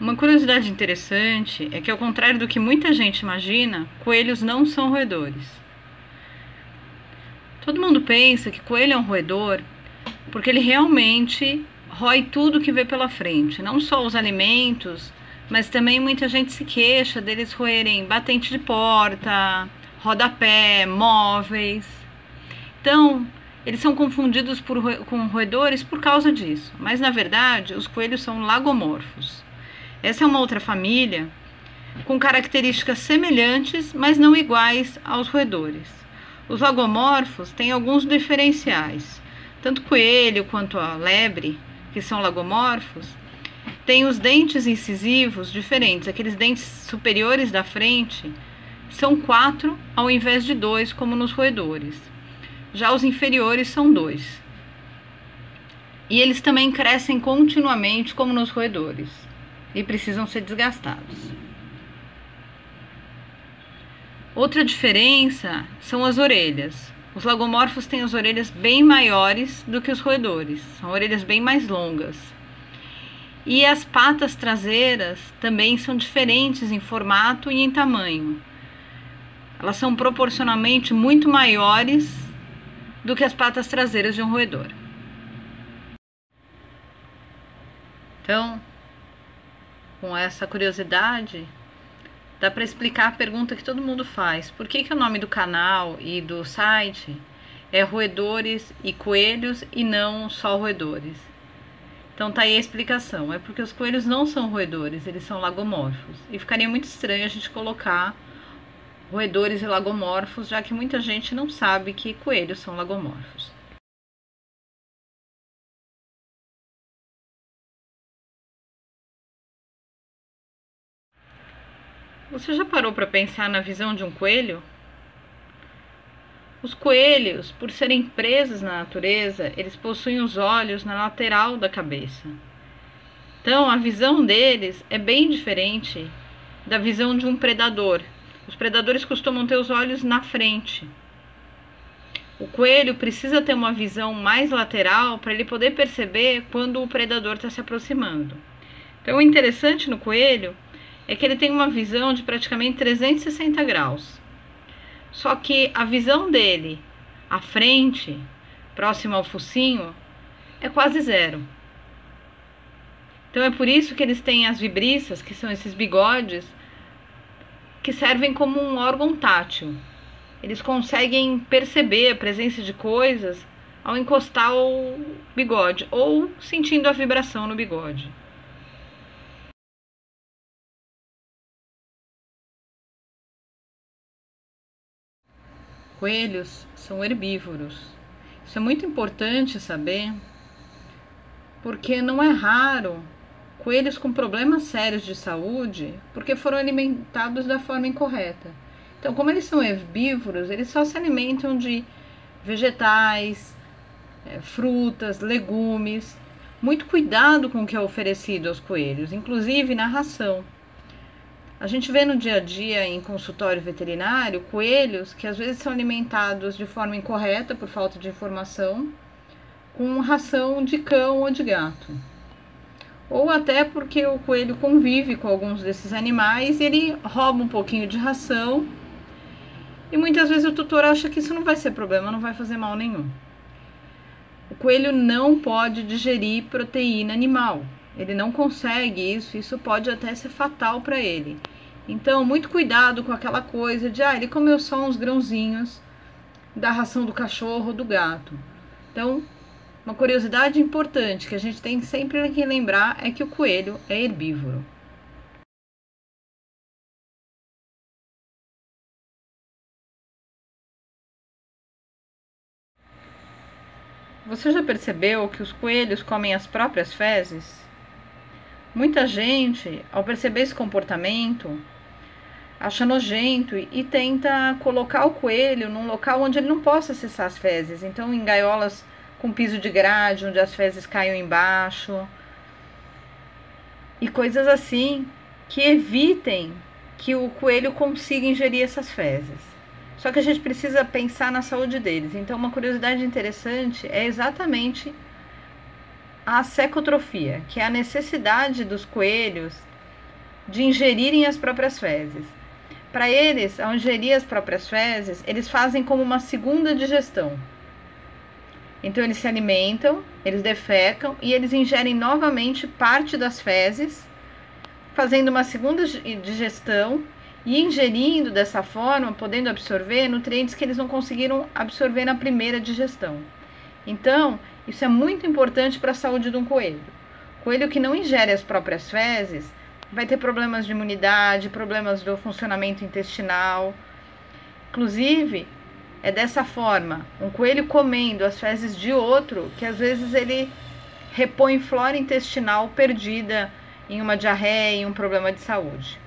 Uma curiosidade interessante é que, ao contrário do que muita gente imagina, coelhos não são roedores. Todo mundo pensa que coelho é um roedor porque ele realmente rói tudo que vê pela frente, não só os alimentos, mas também muita gente se queixa deles roerem batente de porta, rodapé, móveis. Então, eles são confundidos com roedores por causa disso, mas na verdade os coelhos são lagomorfos. Essa é uma outra família com características semelhantes, mas não iguais aos roedores. Os lagomorfos têm alguns diferenciais. Tanto coelho quanto a lebre, que são lagomorfos, têm os dentes incisivos diferentes. Aqueles dentes superiores da frente são 4 ao invés de 2, como nos roedores. Já os inferiores são 2. E eles também crescem continuamente, como nos roedores, e precisam ser desgastados. Outra diferença são as orelhas. Os lagomorfos têm as orelhas bem maiores do que os roedores, são orelhas bem mais longas. E as patas traseiras também são diferentes em formato e em tamanho. Elas são proporcionalmente muito maiores do que as patas traseiras de um roedor. Então, com essa curiosidade, dá para explicar a pergunta que todo mundo faz. Por que o nome do canal e do site é Roedores e Coelhos e não só Roedores? Então tá aí a explicação. É porque os coelhos não são roedores, eles são lagomorfos. E ficaria muito estranho a gente colocar roedores e lagomorfos, já que muita gente não sabe que coelhos são lagomorfos. Você já parou para pensar na visão de um coelho? Os coelhos, por serem presas na natureza, eles possuem os olhos na lateral da cabeça. Então, a visão deles é bem diferente da visão de um predador. Os predadores costumam ter os olhos na frente. O coelho precisa ter uma visão mais lateral para ele poder perceber quando o predador está se aproximando. Então, o interessante no coelho é que ele tem uma visão de praticamente 360 graus. Só que a visão dele, à frente, próximo ao focinho, é quase zero. Então é por isso que eles têm as vibriças, que são esses bigodes, que servem como um órgão tátil. Eles conseguem perceber a presença de coisas ao encostar o bigode ou sentindo a vibração no bigode. Coelhos são herbívoros. Isso é muito importante saber, porque não é raro coelhos com problemas sérios de saúde porque foram alimentados da forma incorreta. Então, como eles são herbívoros, eles só se alimentam de vegetais, frutas, legumes. Muito cuidado com o que é oferecido aos coelhos, inclusive na ração. A gente vê no dia a dia em consultório veterinário coelhos que às vezes são alimentados de forma incorreta por falta de informação, com ração de cão ou de gato. Ou até porque o coelho convive com alguns desses animais e ele rouba um pouquinho de ração. E muitas vezes o tutor acha que isso não vai ser problema, não vai fazer mal nenhum. O coelho não pode digerir proteína animal. Ele não consegue isso pode até ser fatal para ele. Então, muito cuidado com aquela coisa de, ele comeu só uns grãozinhos da ração do cachorro ou do gato. Então, uma curiosidade importante que a gente tem sempre que lembrar é que o coelho é herbívoro. Você já percebeu que os coelhos comem as próprias fezes? Muita gente, ao perceber esse comportamento, acha nojento e tenta colocar o coelho num local onde ele não possa acessar as fezes. Então, em gaiolas com piso de grade, onde as fezes caiam embaixo. E coisas assim que evitem que o coelho consiga ingerir essas fezes. Só que a gente precisa pensar na saúde deles. Então, uma curiosidade interessante é exatamente a secotrofia, que é a necessidade dos coelhos de ingerirem as próprias fezes. Para eles, ao ingerir as próprias fezes, eles fazem como uma segunda digestão. Então eles se alimentam, eles defecam e eles ingerem novamente parte das fezes, fazendo uma segunda digestão e ingerindo dessa forma, podendo absorver nutrientes que eles não conseguiram absorver na primeira digestão. Então, isso é muito importante para a saúde de um coelho. Coelho que não ingere as próprias fezes vai ter problemas de imunidade, problemas do funcionamento intestinal. Inclusive, é dessa forma, um coelho comendo as fezes de outro, que às vezes ele repõe flora intestinal perdida em uma diarreia, em um problema de saúde.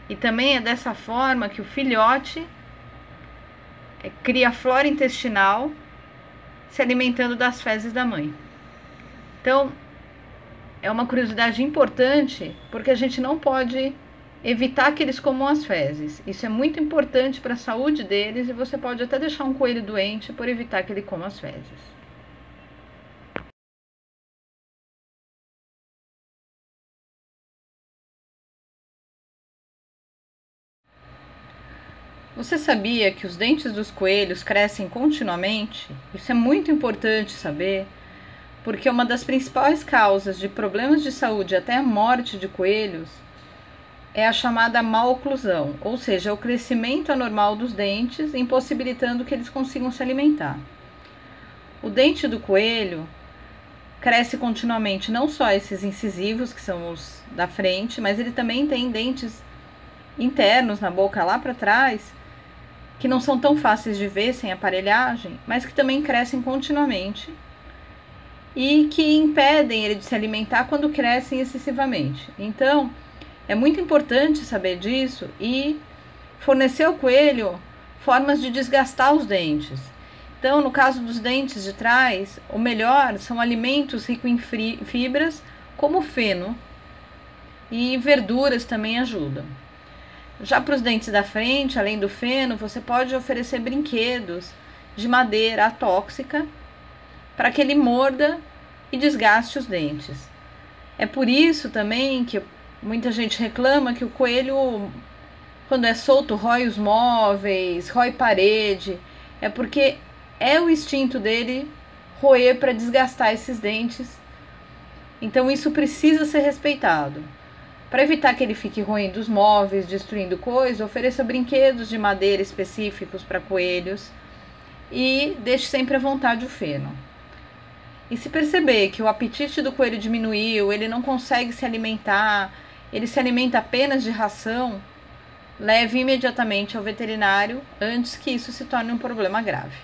E também é dessa forma que o filhote cria flora intestinal se alimentando das fezes da mãe. Então, é uma curiosidade importante, porque a gente não pode evitar que eles comam as fezes. Isso é muito importante para a saúde deles e você pode até deixar um coelho doente por evitar que ele coma as fezes. Você sabia que os dentes dos coelhos crescem continuamente? Isso é muito importante saber, porque uma das principais causas de problemas de saúde até a morte de coelhos é a chamada maloclusão, ou seja, o crescimento anormal dos dentes, impossibilitando que eles consigam se alimentar. O dente do coelho cresce continuamente, não só esses incisivos, que são os da frente, mas ele também tem dentes internos na boca lá para trás, que não são tão fáceis de ver sem aparelhagem, mas que também crescem continuamente e que impedem ele de se alimentar quando crescem excessivamente. Então, é muito importante saber disso e fornecer ao coelho formas de desgastar os dentes. Então, no caso dos dentes de trás, o melhor são alimentos ricos em fibras, como feno, e verduras também ajudam. Já para os dentes da frente, além do feno, você pode oferecer brinquedos de madeira atóxica para que ele morda e desgaste os dentes. É por isso também que muita gente reclama que o coelho, quando é solto, rói os móveis, rói parede. É porque é o instinto dele roer para desgastar esses dentes. Então isso precisa ser respeitado. Para evitar que ele fique roendo os móveis, destruindo coisas, ofereça brinquedos de madeira específicos para coelhos e deixe sempre à vontade o feno. E se perceber que o apetite do coelho diminuiu, ele não consegue se alimentar, ele se alimenta apenas de ração, leve imediatamente ao veterinário antes que isso se torne um problema grave.